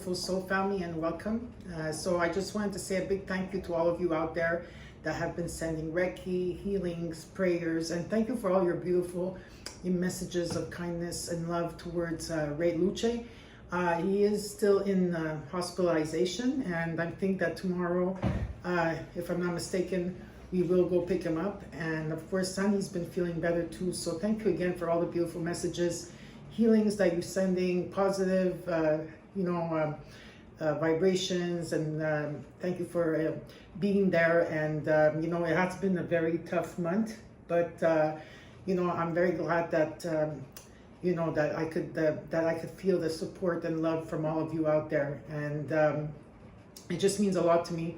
beautiful soul family, and welcome. So I just wanted to say a big thank you to all of you out there that have been sending Reiki, healings, prayers, and thank you for all your beautiful messages of kindness and love towards Ray Luce. He is still in hospitalization, and I think that tomorrow, if I'm not mistaken, we will go pick him up. And of course, Sunny's been feeling better too. So thank you again for all the beautiful messages, healings that you're sending, positive, vibrations, and thank you for being there. And it has been a very tough month, but I'm very glad that that I could feel the support and love from all of you out there, and it just means a lot to me.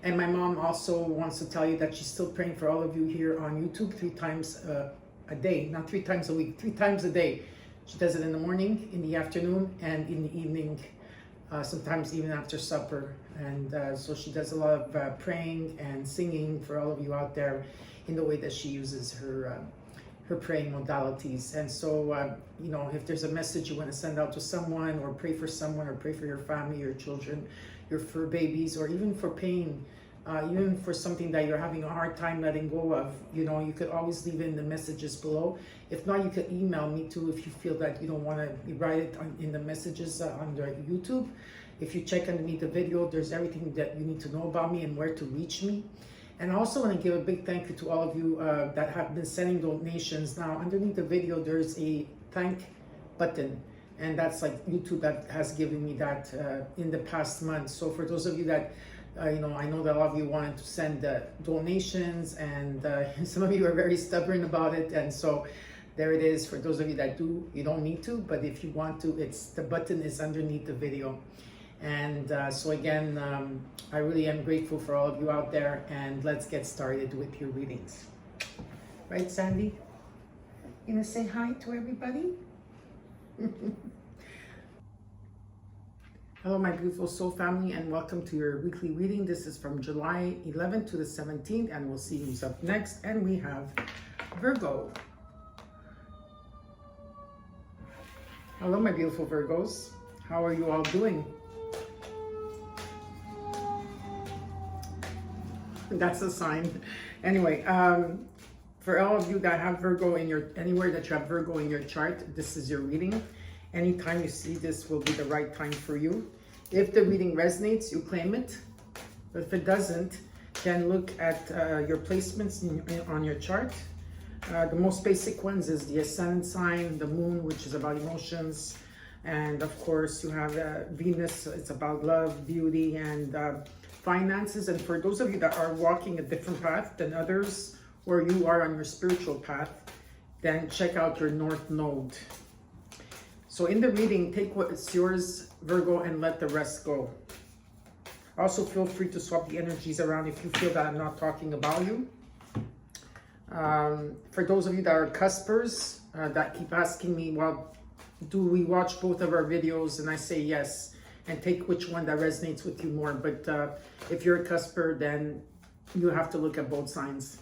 And my mom also wants to tell you that she's still praying for all of you here on YouTube 3 times a day, not 3 times a week, 3 times a day. She does it in the morning, in the afternoon, and in the evening, sometimes even after supper. And so she does a lot of praying and singing for all of you out there in the way that she uses her praying modalities. And so, if there's a message you want to send out to someone, or pray for someone, or pray for your family, your children, your fur babies, or even for pain, even for something that you're having a hard time letting go of, you could always leave it in the messages below. If not, you could email me too if you feel that you don't want to write it in the messages under YouTube. If you check underneath the video, there's everything that you need to know about me and where to reach me. And I also want to give a big thank you to all of you that have been sending donations. Now, underneath the video, there's a thank button, and that's like YouTube that has given me that in the past month. So for those of you that, I know that a lot of you wanted to send donations, and some of you are very stubborn about it. And so there it is. For those of you that do, you don't need to, but if you want to, the button is underneath the video. And so again, I really am grateful for all of you out there, and let's get started with your readings. Right, Sandy? You gonna say hi to everybody? Hello, my beautiful soul family, and welcome to your weekly reading. This is from July 11th to the 17th, and we'll see who's up next. And we have Virgo. Hello, my beautiful Virgos. How are you all doing? That's a sign. Anyway, for all of you that have Virgo anywhere that you have Virgo in your chart, this is your reading. Anytime you see this will be the right time for you. If the reading resonates, you claim it. But if it doesn't, then look at your placements on your chart. The most basic ones is the ascendant sign, the moon, which is about emotions. And of course, you have Venus, it's about love, beauty, and finances. And for those of you that are walking a different path than others, or you are on your spiritual path, then check out your North Node. So in the reading, take what's yours, Virgo, and let the rest go. Also, feel free to swap the energies around if you feel that I'm not talking about you. For those of you that are cuspers, that keep asking me, well, do we watch both of our videos? And I say yes, and take which one that resonates with you more. But if you're a cusper, then you have to look at both signs.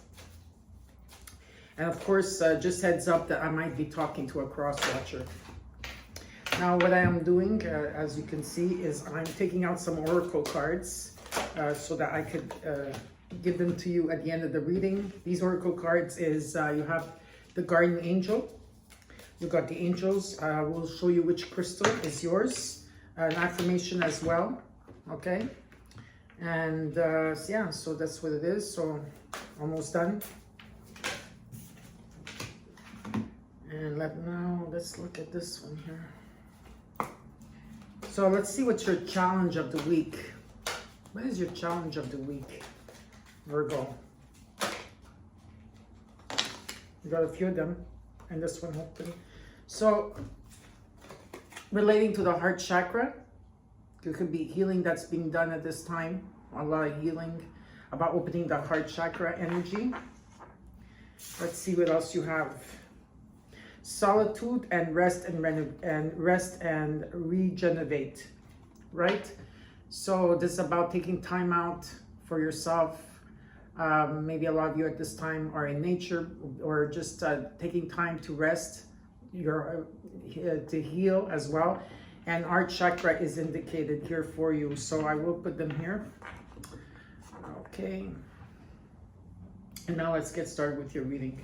And of course, just heads up that I might be talking to a cross-watcher. Now, what I am doing, as you can see, is I'm taking out some oracle cards so that I could give them to you at the end of the reading. These oracle cards is, you have the guardian angel. You got the angels. We'll show you which crystal is yours. An affirmation as well. Okay. And yeah, so that's what it is. So almost done. And let's look at this one here. So let's see what's your challenge of the week. What is your challenge of the week, Virgo? You got a few of them, and this one hopefully. So relating to the heart chakra, there could be healing that's being done at this time. A lot of healing about opening the heart chakra energy. Let's see what else you have. Solitude and rest and regenerate, right? So this is about taking time out for yourself. Maybe a lot of you at this time are in nature, or just taking time to rest, to heal as well. And our chakra is indicated here for you. So I will put them here. Okay. And now let's get started with your reading.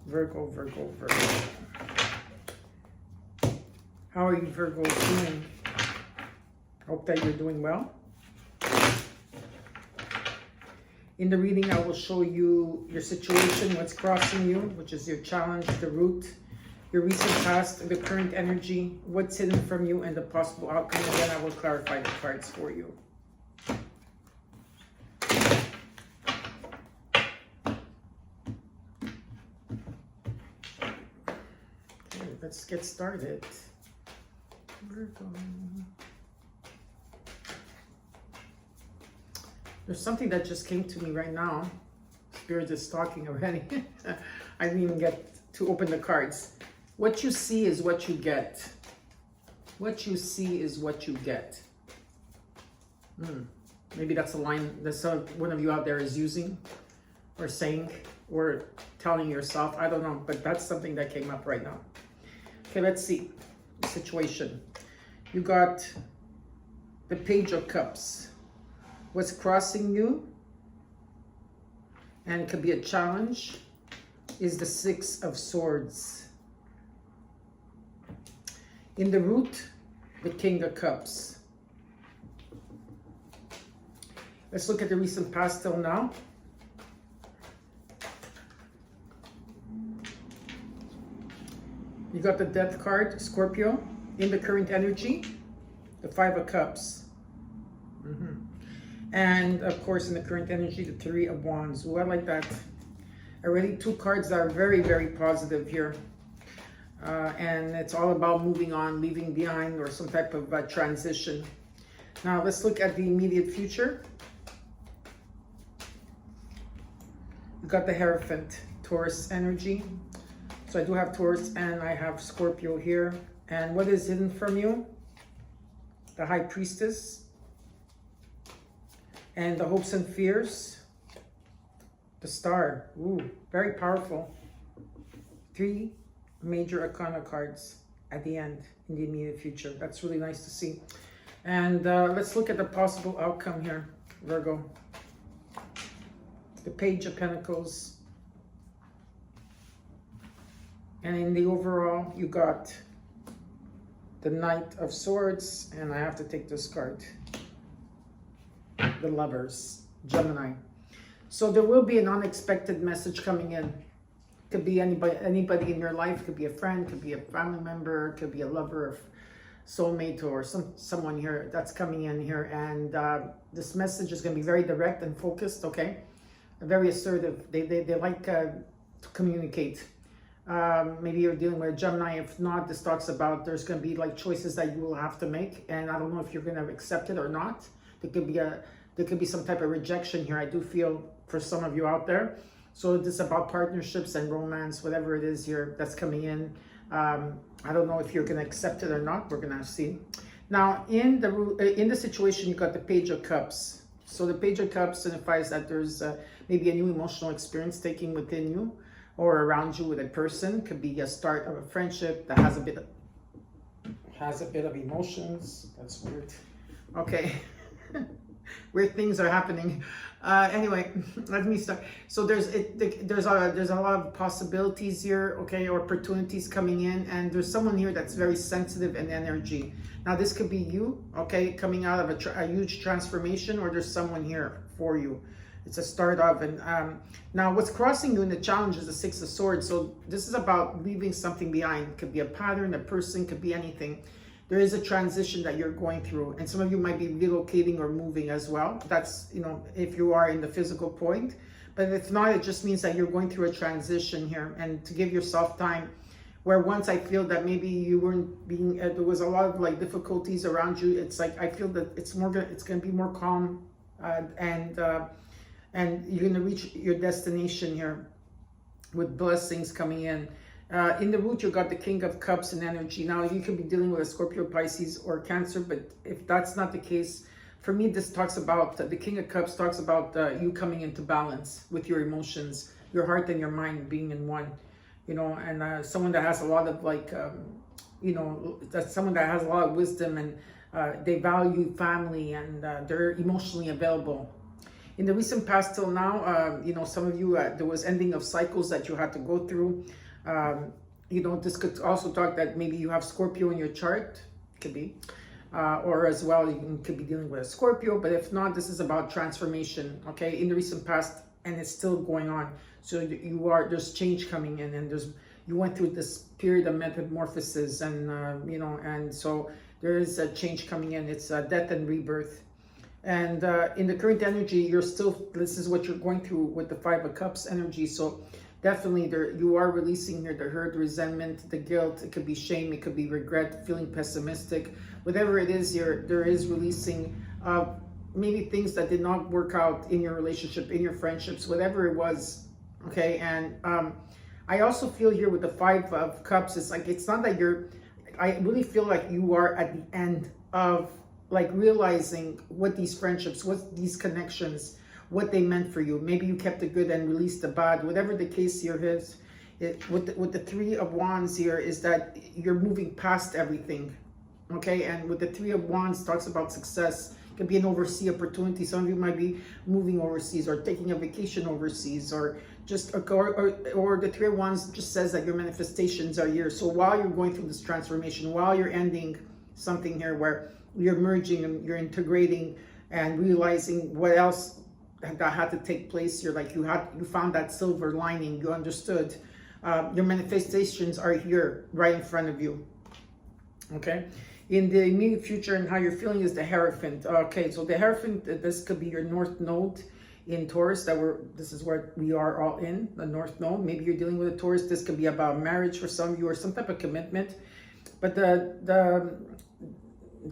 Virgo, Virgo, Virgo. How are you Virgos doing? Hope that you're doing well. In the reading, I will show you your situation, what's crossing you, which is your challenge, the root, your recent past, the current energy, what's hidden from you, and the possible outcome. And then I will clarify the cards for you. Okay, let's get started. Virgo. There's something that just came to me right now. Spirit is talking already. I didn't even get to open the cards. What you see is what you get. What you see is what you get. Maybe that's a line that one of you out there is using or saying or telling yourself. I don't know, but that's something that came up right now. Okay, let's see. Situation. You got the Page of Cups. What's crossing you, and it could be a challenge, is the Six of Swords. In the root, the King of Cups. Let's look at the recent past till now. You got the Death card, Scorpio. In the current energy, the Five of Cups. And of course, in the current energy, the Three of Wands. Ooh, I like that. Already two cards that are very, very positive here. And it's all about moving on, leaving behind, or some type of transition. Now, let's look at the immediate future. You got the Hierophant, Taurus energy. So I do have Taurus and I have Scorpio here. And what is hidden from you? The High Priestess. And the Hopes and Fears. The Star. Ooh, very powerful. 3 major arcana cards at the end in the immediate future. That's really nice to see. And let's look at the possible outcome here, Virgo. The Page of Pentacles. And in the overall, you got the Knight of Swords. And I have to take this card. The Lovers, Gemini. So there will be an unexpected message coming in. Could be anybody in your life. Could be a friend, could be a family member, could be a lover, soulmate, or someone here that's coming in here. And this message is going to be very direct and focused, okay? Very assertive. They like to communicate. Maybe you're dealing with a Gemini. If not, this talks about there's going to be like choices that you will have to make. And I don't know if you're going to accept it or not. There could be some type of rejection here. I do feel for some of you out there. So this is about partnerships and romance, whatever it is here that's coming in. I don't know if you're going to accept it or not. We're going to see. Now, in the situation, you got the Page of Cups. So the Page of Cups signifies that there's maybe a new emotional experience taking within you or around you with a person. Could be a start of a friendship that has a bit of emotions. That's weird. Okay. Weird things are happening. Anyway, let me start. So there's a lot of possibilities here, okay, or opportunities coming in, and there's someone here that's very sensitive in energy. Now this could be you, okay, coming out of a huge transformation, or there's someone here for you. It's a start of, and now what's crossing you in the challenge is the Six of Swords. So this is about leaving something behind. It could be a pattern, a person, could be anything. There is a transition that you're going through, and some of you might be relocating or moving as well. That's, you know, if you are in the physical point. But if not, it just means that you're going through a transition here, and to give yourself time. Where once I feel that maybe you weren't being, there was a lot of like difficulties around you. It's like I feel that it's going to be more calm, and you're going to reach your destination here with blessings coming in. In the root, you got the King of Cups and energy. Now, you could be dealing with a Scorpio, Pisces, or Cancer, but if that's not the case, for me, this talks about, the King of Cups talks about you coming into balance with your emotions, your heart and your mind being in one, you know, and someone that has a lot of like, you know, that's someone that has a lot of wisdom, and they value family, and they're emotionally available. In the recent past till now, you know, some of you, there was ending of cycles that you had to go through. You know, this could also talk that maybe you have Scorpio in your chart, could be. Or as well, you could be dealing with a Scorpio, but if not, this is about transformation, okay, in the recent past, and it's still going on. So there's change coming in, and you went through this period of metamorphosis, and you know, and so there is a change coming in. It's death and rebirth. And in the current energy, this is what you're going through with the Five of Cups energy. So definitely you are releasing here the hurt, resentment, the guilt. It could be shame, it could be regret, feeling pessimistic. Whatever it is, there is releasing maybe things that did not work out in your relationship, in your friendships, whatever it was, okay? And I also feel here with the Five of Cups, it's not that I really feel like you are at the end of like realizing what these friendships, what these connections, what they meant for you. Maybe you kept the good and released the bad. Whatever the case here is, with the Three of Wands here is that you're moving past everything, okay? And with the Three of Wands talks about success. It could be an overseas opportunity. Some of you might be moving overseas or taking a vacation overseas, or just or the Three of Wands just says that your manifestations are here. So while you're going through this transformation, while you're ending something here where you're merging and you're integrating and realizing what else that had to take place here, like you found that silver lining, you understood, your manifestations are here right in front of you, okay? In the immediate future and how you're feeling is the Hierophant. Okay, so the Hierophant, this could be your North Node in Taurus. This is where we are all in, the North Node. Maybe you're dealing with a Taurus. This could be about marriage for some of you, or some type of commitment. But the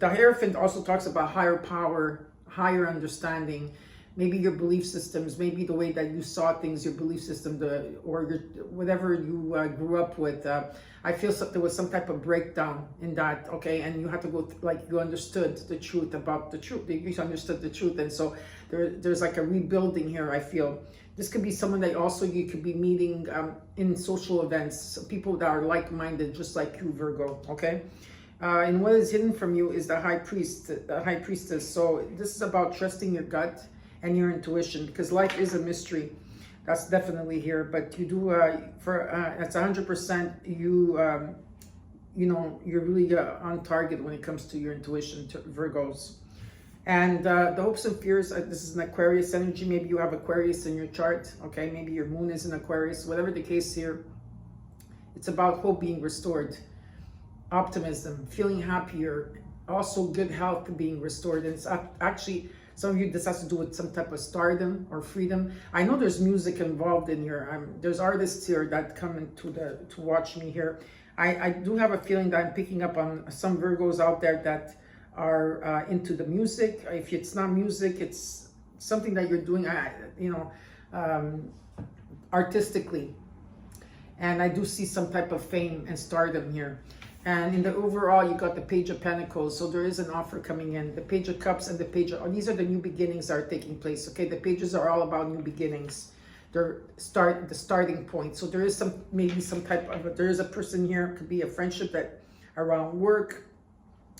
Hierophant also talks about higher power, higher understanding, maybe your belief systems, maybe the way that you saw things, your belief system, whatever you grew up with. I feel there was some type of breakdown in that, okay? And you had to go, you understood the truth about the truth. You understood the truth. And so there's like a rebuilding here, I feel. This could be someone that also you could be meeting in social events, people that are like-minded, just like you, Virgo, okay? And what is hidden from you is the High Priestess. So this is about trusting your gut and your intuition, because life is a mystery. That's definitely here. But you do, it's 100%, you know, you're really on target when it comes to your intuition, to Virgos. And the hopes and fears, this is an Aquarius energy. Maybe you have Aquarius in your chart, okay? Maybe your moon is in Aquarius. Whatever the case here, it's about hope being restored, optimism, feeling happier, also good health being restored. And it's actually, some of you, this has to do with some type of stardom or freedom. I know there's music involved in here. There's artists here that come into to watch me here. I do have a feeling that I'm picking up on some Virgos out there that are into the music. If it's not music, it's something that you're doing, you know, artistically. And I do see some type of fame and stardom here. And in the overall, you got the Page of Pentacles. So there is an offer coming in. The Page of Cups and the Page of, these are the new beginnings that are taking place. Okay, the pages are all about new beginnings. They're the starting point. So there is maybe some type of, there is a person here, could be a friendship that around work.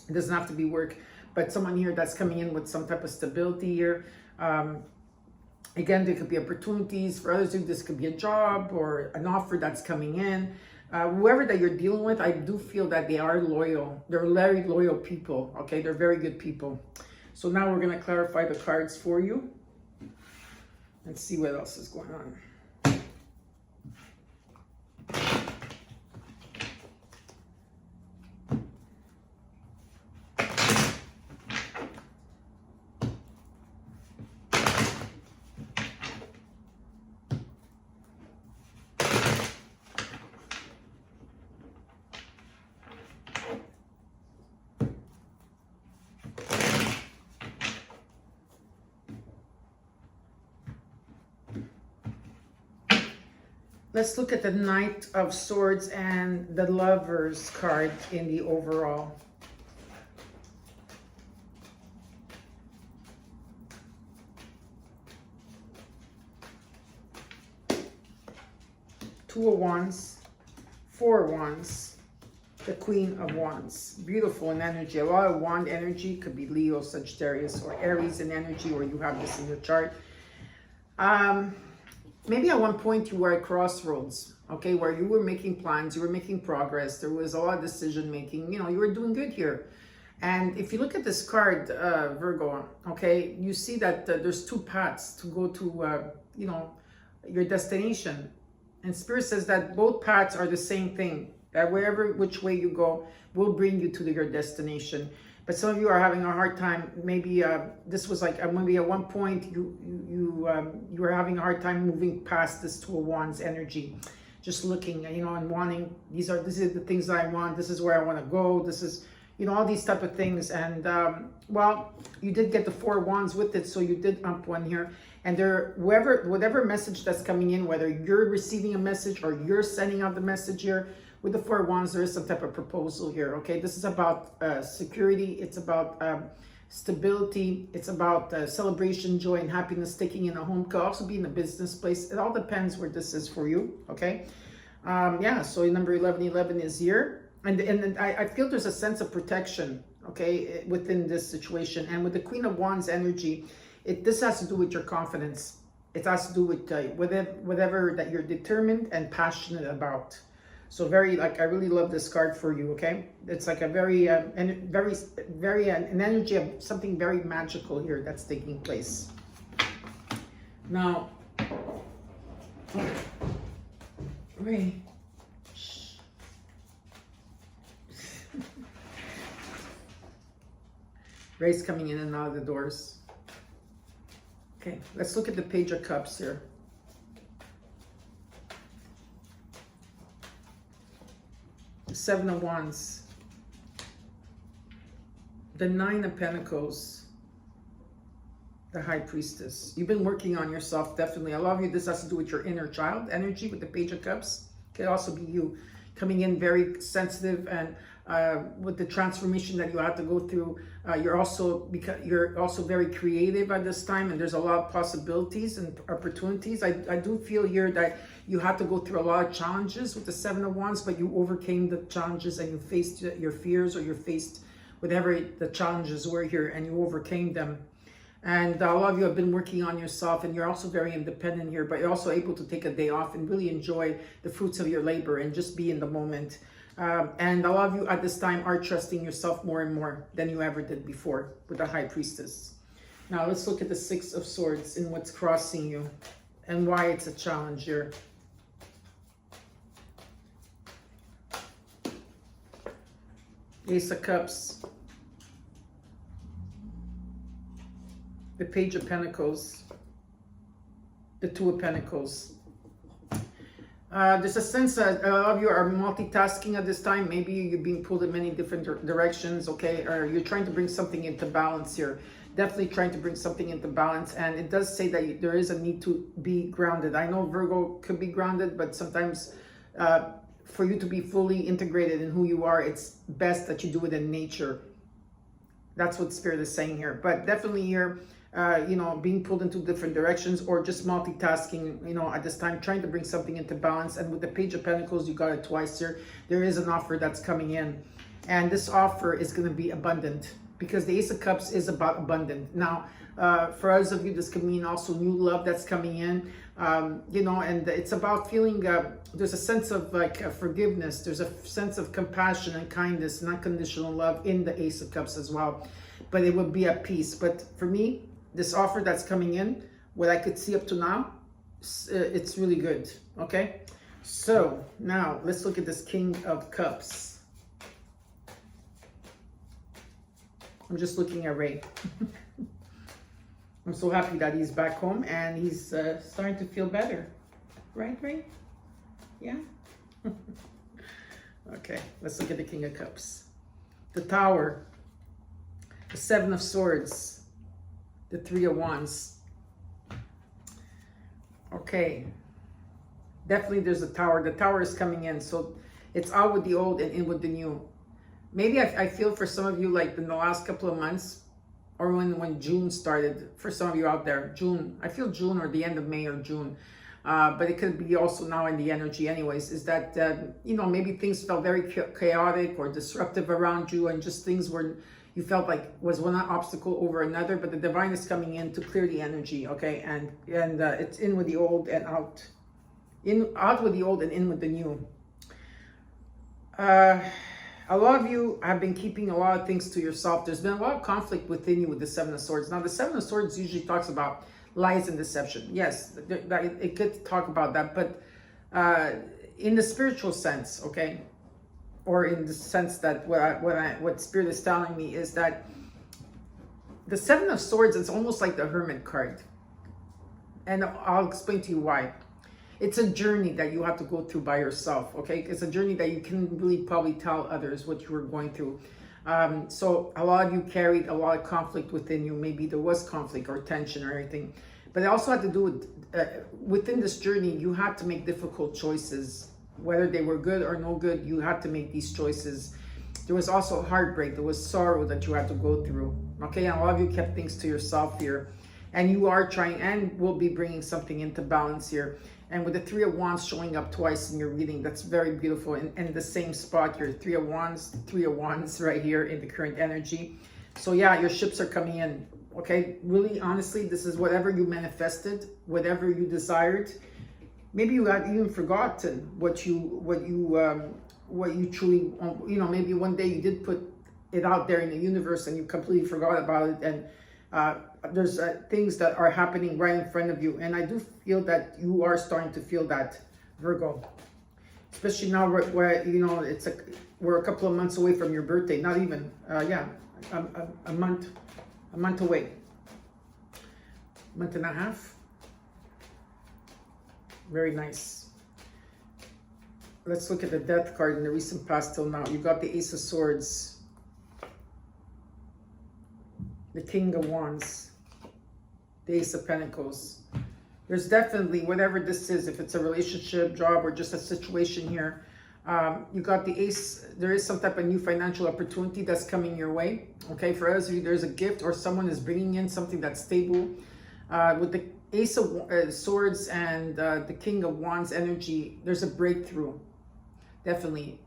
It doesn't have to be work, but someone here that's coming in with some type of stability here. Again, there could be opportunities. For others, this could be a job or an offer that's coming in. Whoever that you're dealing with, I do feel that they are loyal. They're very loyal people, okay? They're very good people. So now we're going to clarify the cards for you and see what else is going on. Let's look at the Knight of Swords and the Lovers card in the overall. Two of Wands, Four of Wands, the Queen of Wands. Beautiful in energy. A lot of wand energy. Could be Leo, Sagittarius, or Aries in energy, or you have this in your chart. Maybe at one point you were at crossroads, okay, where you were making plans, you were making progress. There was a lot of decision making. You know, you were doing good here. And if you look at this card, Virgo, okay, you see that there's two paths to go to, you know, your destination. And Spirit says that both paths are the same thing. That wherever, which way you go, will bring you to your destination. But some of you are having a hard time. Maybe this was like maybe at one point you were having a hard time moving past this Two of Wands energy, just looking, you know, and wanting. This is the things that I want. This is where I want to go. This is, you know, all these type of things. And well, you did get the Four of Wands with it, so you did ump one here. And there, whatever message that's coming in, whether you're receiving a message or you're sending out the message here. With the Four of Wands, there is some type of proposal here, okay? This is about security. It's about stability. It's about celebration, joy, and happiness. Taking in a home. Could also be in a business place. It all depends where this is for you, okay? Yeah, so number 1111 is here. And I feel there's a sense of protection, okay, within this situation. And with the Queen of Wands energy, this has to do with your confidence. It has to do with whatever that you're determined and passionate about. So very, like, I really love this card for you, okay? It's like a very, an energy of something very magical here that's taking place. Now, Ray, shh. Ray's coming in and out of the doors. Okay, let's look at the Page of Cups here. Seven of Wands, the Nine of Pentacles, the High Priestess. You've been working on yourself, definitely. A lot of you, this has to do with your inner child energy with the Page of Cups. It could also be you coming in very sensitive, and with the transformation that you have to go through, you're also very creative at this time, and there's a lot of possibilities and opportunities. I do feel here that you had to go through a lot of challenges with the Seven of Wands, but you overcame the challenges and you faced your fears, or you faced whatever the challenges were here, and you overcame them. And a lot of you have been working on yourself, and you're also very independent here, but you're also able to take a day off and really enjoy the fruits of your labor and just be in the moment. And a lot of you at this time are trusting yourself more and more than you ever did before with the High Priestess. Now let's look at the Six of Swords and what's crossing you and why it's a challenge here. Ace of Cups, the Page of Pentacles, the Two of Pentacles. There's a sense that a lot of you are multitasking at this time. Maybe you're being pulled in many different directions, okay? Or you're trying to bring something into balance here. Definitely trying to bring something into balance. And it does say that there is a need to be grounded. I know Virgo could be grounded, but sometimes for you to be fully integrated in who you are, it's best that you do it in nature. That's what Spirit is saying here. But definitely here, you know, being pulled into different directions, or just multitasking, you know, at this time, trying to bring something into balance. And with the Page of Pentacles, you got it twice here. There is an offer that's coming in. And this offer is going to be abundant, because the Ace of Cups is about abundant. Now, for others of you, this can mean also new love that's coming in, you know, and it's about feeling, there's a sense of like forgiveness. There's a sense of compassion and kindness and unconditional love in the Ace of Cups as well. But it would be at peace. But for me, this offer that's coming in, what I could see up to now, it's really good, okay? So now let's look at this King of Cups. I'm just looking at Ray. I'm so happy that he's back home and he's starting to feel better. Right, Ray? Yeah? Okay, let's look at the King of Cups. The Tower, the Seven of Swords, the Three of Wands. Okay, definitely there's a Tower. The Tower is coming in, so it's out with the old and in with the new. Maybe I feel for some of you, like in the last couple of months, or when June started, for some of you out there, June, I feel June or the end of May or June, but it could be also now in the energy anyways, is that, you know, maybe things felt very chaotic or disruptive around you, and just things were, you felt like was one obstacle over another, but the divine is coming in to clear the energy, okay? And it's in with the old and out. Out with the old and in with the new. A lot of you have been keeping a lot of things to yourself. There's been a lot of conflict within you with the Seven of Swords. Now, the Seven of Swords usually talks about lies and deception. Yes, it could talk about that, but in the spiritual sense, okay, or in the sense that what Spirit is telling me is that the Seven of Swords is almost like the Hermit card, and I'll explain to you why. It's a journey that you have to go through by yourself, okay? It's a journey that you can really probably tell others what you were going through. So a lot of you carried a lot of conflict within you. Maybe there was conflict or tension or anything. But it also had to do with, within this journey, you had to make difficult choices. Whether they were good or no good, you had to make these choices. There was also heartbreak. There was sorrow that you had to go through, okay? And a lot of you kept things to yourself here. And you are trying and will be bringing something into balance here. And with the Three of Wands showing up twice in your reading, that's very beautiful. And the same spot here, Three of Wands right here in the current energy. So yeah, your ships are coming in, okay? Really, honestly, this is whatever you manifested, whatever you desired. Maybe you had even forgotten what you truly, you know, maybe one day you did put it out there in the universe and you completely forgot about it. And there's things that are happening right in front of you, and I do feel that you are starting to feel that, Virgo, especially now where you know we're a couple of months away from your birthday. Not even a month away, month and a half. Very nice. Let's look at the Death card in the recent past till now. You got the Ace of Swords, the King of Wands, the Ace of Pentacles. There's definitely, whatever this is, if it's a relationship, job, or just a situation here, you got the Ace. There is some type of new financial opportunity that's coming your way. Okay, for others of you, there's a gift or someone is bringing in something that's stable. With the Ace of Swords and the King of Wands energy, there's a breakthrough. Definitely.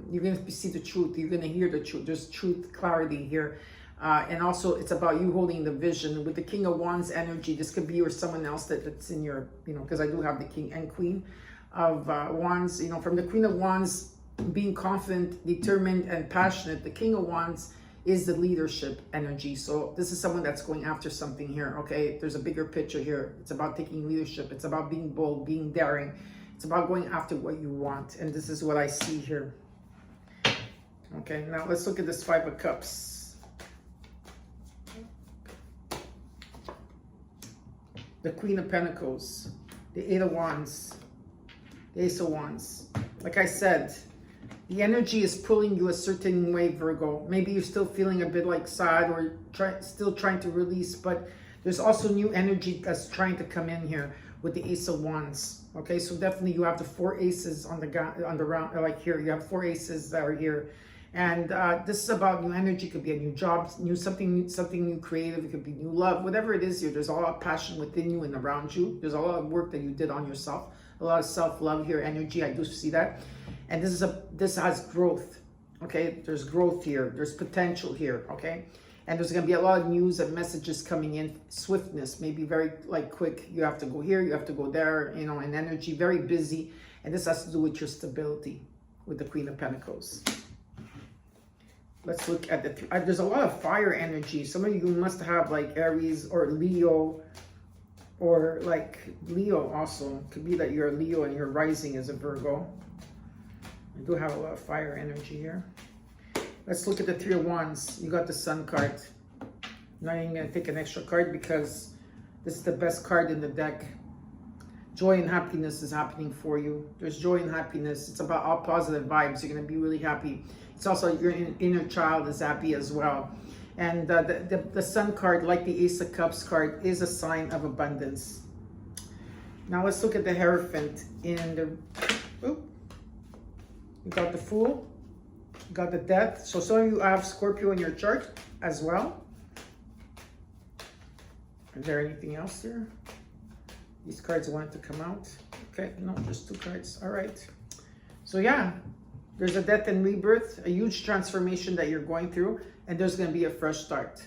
You're going to see the truth. You're going to hear the truth. There's truth, clarity here. And also it's about you holding the vision. With the King of Wands energy, this could be you or someone else that's in your, you know, because I do have the King and Queen of Wands. You know, from the Queen of Wands being confident, determined, and passionate, the King of Wands is the leadership energy. So this is someone that's going after something here, okay? There's a bigger picture here. It's about taking leadership. It's about being bold, being daring. It's about going after what you want. And this is what I see here. Okay, now let's look at this Five of Cups. The Queen of Pentacles, the Eight of Wands, the Ace of Wands. Like I said, the energy is pulling you a certain way, Virgo. Maybe you're still feeling a bit like sad or still trying to release, but there's also new energy that's trying to come in here with the Ace of Wands. Okay, so definitely you have the four aces on the round, like here. You have four aces that are here. And this is about new energy. It could be a new job, something new creative. It could be new love, whatever it is here. There's a lot of passion within you and around you. There's a lot of work that you did on yourself. A lot of self-love here, energy. I do see that. And this has growth. Okay, there's growth here. There's potential here. Okay, and there's gonna be a lot of news and messages coming in. Swiftness, maybe very like quick. You have to go here. You have to go there. You know, and energy, very busy. And this has to do with your stability with the Queen of Pentacles. Let's look at there's a lot of fire energy. Some of you must have like Aries or Leo, or like Leo also. Could be that you're a Leo and your rising is a Virgo. I do have a lot of fire energy here. Let's look at the Three of Wands. You got the Sun card. I'm not even going to take an extra card because this is the best card in the deck. Joy and happiness is happening for you. There's joy and happiness. It's about all positive vibes. You're going to be really happy. It's also your inner child is happy as well. And the Sun card, like the Ace of Cups card, is a sign of abundance. Now let's look at the Hierophant in the... Oop. You got the Fool. You got the Death. So some of you have Scorpio in your chart as well. Is there anything else there? These cards wanted to come out. Okay, no, just 2 cards. All right. So yeah, there's a death and rebirth, a huge transformation that you're going through, and there's going to be a fresh start.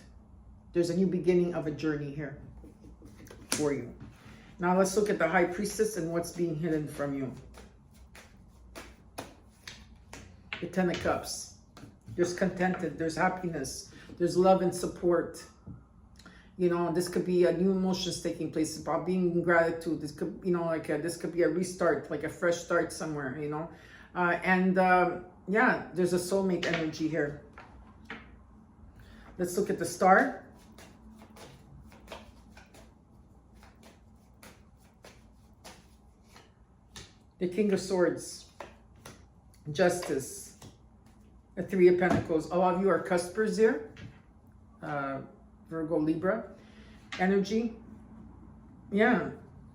There's a new beginning of a journey here for you. Now let's look at the High Priestess and what's being hidden from you. The 10 of Cups. There's contented, there's happiness, there's love and support. You know, this could be a new emotions taking place, about being in gratitude. This could, you know, like this could be a restart, like a fresh start somewhere, you know. Yeah, there's a soulmate energy here. Let's look at the Star. The King of Swords. Justice. The 3 of Pentacles. A lot of you are cuspers here. Virgo, Libra energy. Yeah,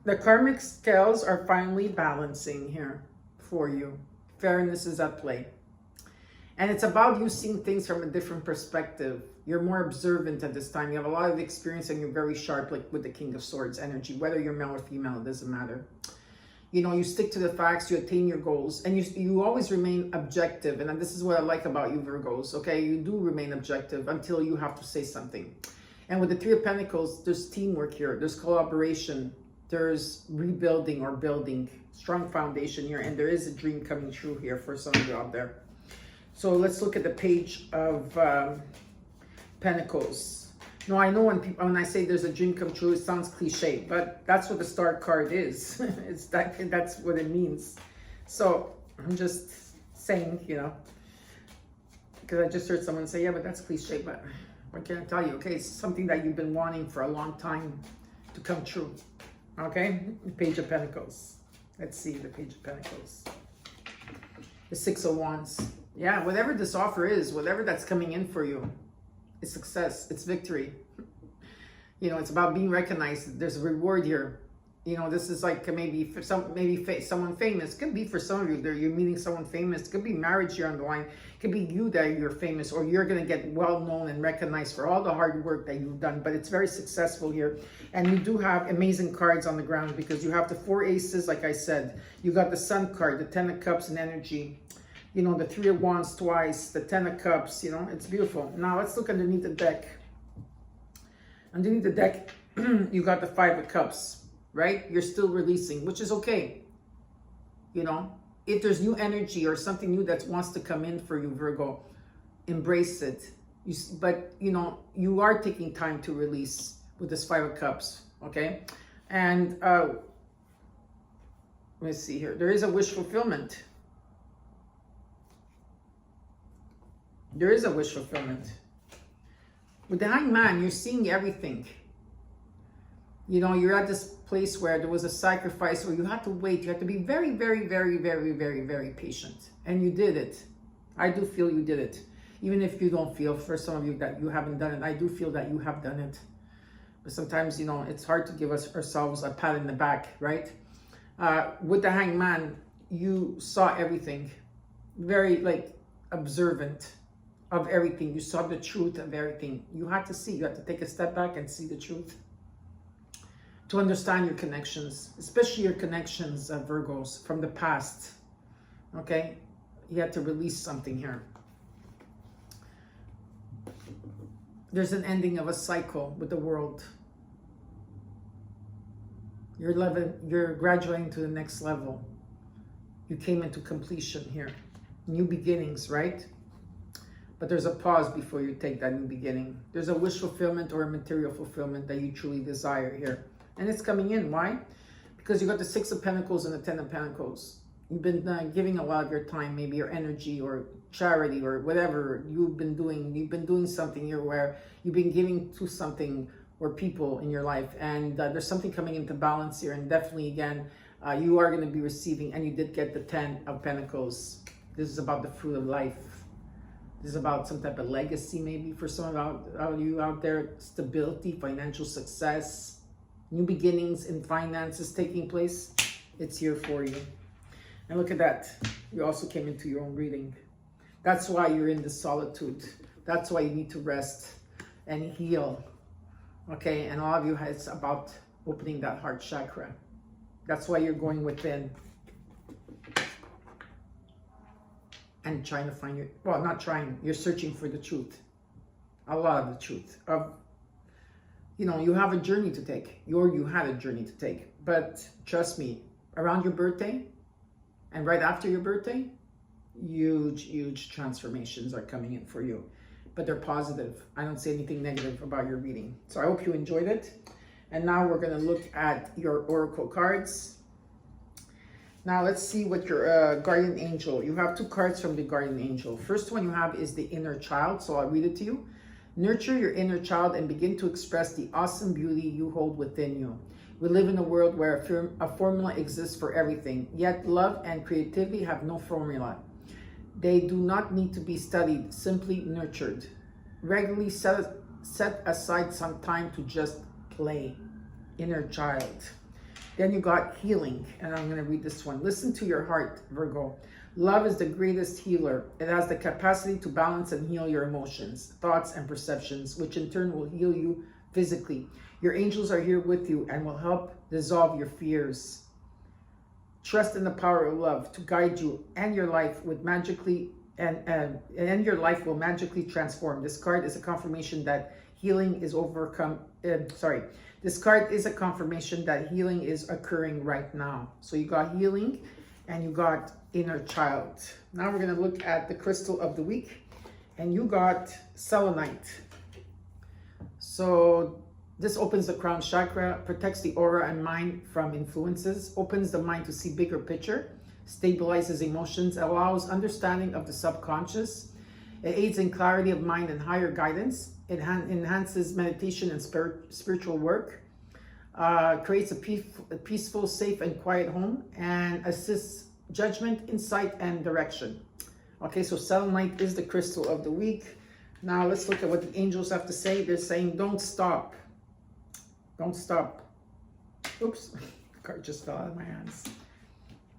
the karmic scales are finally balancing here for you. Fairness is at play. And it's about you seeing things from a different perspective. You're more observant at this time. You have a lot of experience and you're very sharp, like with the King of Swords energy. Whether you're male or female, it doesn't matter. You know, you stick to the facts, you attain your goals, and you always remain objective. And this is what I like about you, Virgos, okay? You do remain objective until you have to say something. And with the 3 of Pentacles, there's teamwork here, there's collaboration, there's rebuilding or building, strong foundation here, and there is a dream coming true here for some of you out there. So let's look at the Page of Pentacles. No, I know when I say there's a dream come true, it sounds cliche, but that's what the Star card is. That's what it means. So I'm just saying, you know, because I just heard someone say, yeah, but that's cliche, but what can I tell you? Okay, it's something that you've been wanting for a long time to come true. Okay, the Page of Pentacles. Let's see the Page of Pentacles. The 6 of Wands. Yeah, whatever this offer is, whatever that's coming in for you, it's success, it's victory. You know, it's about being recognized. There's a reward here. You know, this is like maybe for someone famous. It could be for some of you that you're meeting someone famous. It could be marriage here on the line. It could be you that you're famous, or you're going to get well known and recognized for all the hard work that you've done. But it's very successful here. And you do have amazing cards on the ground because you have the 4 aces, like I said. You got the Sun card, the 10 of Cups and energy. You know, the 3 of Wands twice, the 10 of Cups, you know, it's beautiful. Now let's look underneath the deck. Underneath the deck, you got the 5 of Cups, right? You're still releasing, which is okay. You know, if there's new energy or something new that wants to come in for you, Virgo, embrace it. But, you know, you are taking time to release with this 5 of Cups, okay? And let me see here. There is a wish fulfillment. There is a wish fulfillment. With the Hanged Man, you're seeing everything. You know, you're at this place where there was a sacrifice where you had to wait. You had to be very, very, very, very, very, very patient. And you did it. I do feel you did it. Even if you don't feel, for some of you, that you haven't done it, I do feel that you have done it. But sometimes, you know, it's hard to give ourselves a pat in the back, right? With the Hanged Man, you saw everything. Very, like, observant of everything. You saw the truth of everything. You had to see. You had to take a step back and see the truth. To understand your connections, especially your connections, Virgos, from the past. Okay? You had to release something here. There's an ending of a cycle with the world. You're graduating to the next level. You came into completion here. New beginnings, right? But there's a pause before you take that new beginning. There's a wish fulfillment or a material fulfillment that you truly desire here. And it's coming in. Why? Because you got the 6 of Pentacles and the 10 of Pentacles. You've been giving a lot of your time, maybe your energy or charity or whatever you've been doing. You've been doing something here where you've been giving to something or people in your life. And there's something coming into balance here. And definitely, again, you are going to be receiving. And you did get the 10 of Pentacles. This is about the fruit of life. This is about some type of legacy, maybe for some of you out there. Stability, financial success, new beginnings in finances taking place. It's here for you. And look at that. You also came into your own reading. That's why you're in this solitude. That's why you need to rest and heal. Okay, and all of you, it's about opening that heart chakra. That's why you're going within and trying to find your, well, not trying, you're searching for the truth. A lot of the truth of, you know, you have a journey to take, or you had a journey to take. But trust me, around your birthday and right after your birthday, huge transformations are coming in for you. But they're positive. I don't say anything negative about your reading. So I hope you enjoyed it. And now we're going to look at your oracle cards. Now let's see what your guardian angel. You have 2 cards from the guardian angel. First one you have is the inner child. So I'll read it to you. Nurture your inner child and begin to express the awesome beauty you hold within you. We live in a world where a formula exists for everything. Yet love and creativity have no formula. They do not need to be studied, simply nurtured. Regularly set aside some time to just play. Inner child. Then you got healing, and I'm going to read this one. Listen to your heart, Virgo. Love is the greatest healer. It has the capacity to balance and heal your emotions, thoughts, and perceptions, which in turn will heal you physically. Your angels are here with you and will help dissolve your fears. Trust in the power of love to guide you, and your life would magically and your life will magically transform. This card is a confirmation that healing is This card is a confirmation that healing is occurring right now. So you got healing and you got inner child. Now we're going to look at the crystal of the week, and you got selenite. So this opens the crown chakra, protects the aura and mind from influences, opens the mind to see bigger picture, stabilizes emotions, allows understanding of the subconscious. It aids in clarity of mind and higher guidance. It enhances meditation and spiritual work, creates a peaceful, safe, and quiet home, and assists judgment, insight, and direction. Okay, so selenite is the crystal of the week. Now let's look at what the angels have to say. They're saying, don't stop. Don't stop. Oops, the card just fell out of my hands.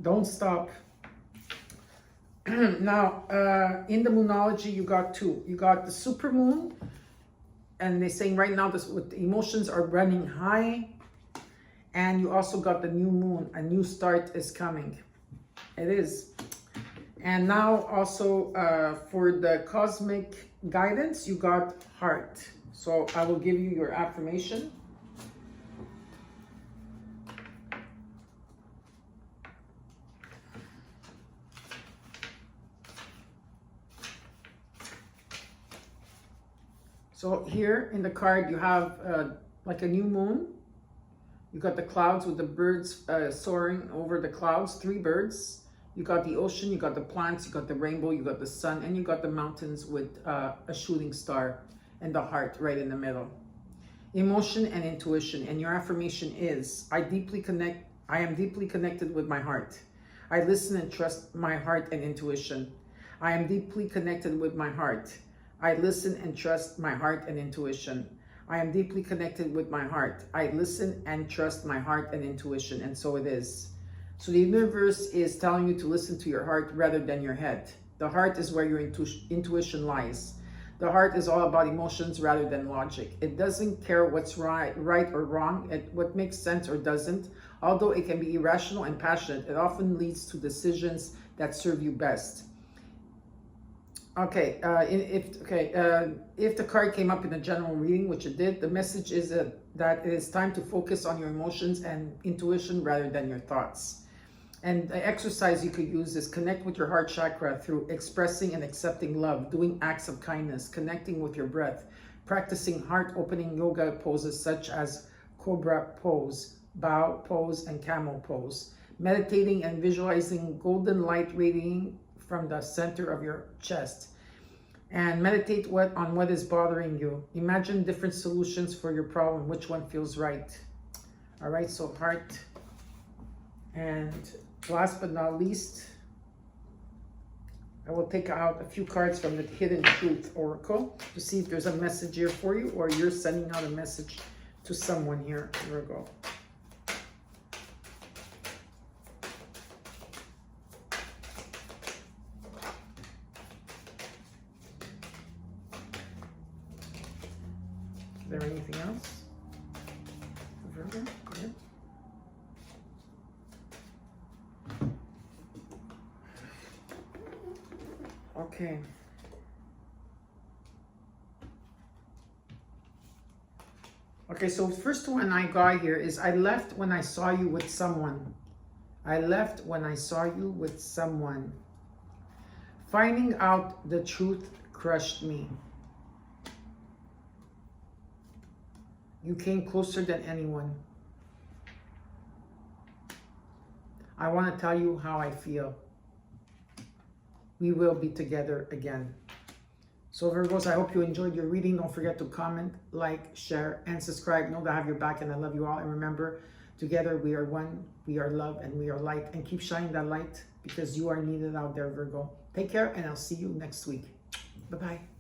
Don't stop. Now, in the moonology, you got 2. You got the supermoon, and they're saying right now this, with the emotions are running high. And you also got the new moon. A new start is coming. It is. And now also for the cosmic guidance, you got heart. So I will give you your affirmation. So here in the card, you have like a new moon. You got the clouds with the birds soaring over the clouds, 3 birds. You got the ocean, you got the plants, you got the rainbow, you got the sun, and you got the mountains with a shooting star and the heart right in the middle. Emotion and intuition. And your affirmation is, I am deeply connected with my heart. I listen and trust my heart and intuition. I am deeply connected with my heart. I listen and trust my heart and intuition. I am deeply connected with my heart. I listen and trust my heart and intuition. And so it is. So the universe is telling you to listen to your heart rather than your head. The heart is where your intuition lies. The heart is all about emotions rather than logic. It doesn't care what's right or wrong, what makes sense or doesn't. Although it can be irrational and passionate, it often leads to decisions that serve you best. Okay, if the card came up in a general reading, which it did, the message is that it is time to focus on your emotions and intuition rather than your thoughts. And the exercise you could use is connect with your heart chakra through expressing and accepting love, doing acts of kindness, connecting with your breath, practicing heart-opening yoga poses such as cobra pose, bow pose, and camel pose, meditating and visualizing golden light radiating from the center of your chest, and meditate on what is bothering you. Imagine different solutions for your problem. Which one feels right? All right, so heart. And last but not least, I will take out a few cards from the Hidden Truth Oracle to see if there's a message here for you, or you're sending out a message to someone here, Virgo. Is there anything else? Virgo? Yeah. Okay. Okay, so first one I got here is I left when I saw you with someone. I left when I saw you with someone. Finding out the truth crushed me. You came closer than anyone. I want to tell you how I feel. We will be together again. So Virgos, I hope you enjoyed your reading. Don't forget to comment, like, share, and subscribe. Know that I have your back and I love you all. And remember, together we are one, we are love, and we are light. And keep shining that light because you are needed out there, Virgo. Take care, and I'll see you next week. Bye-bye.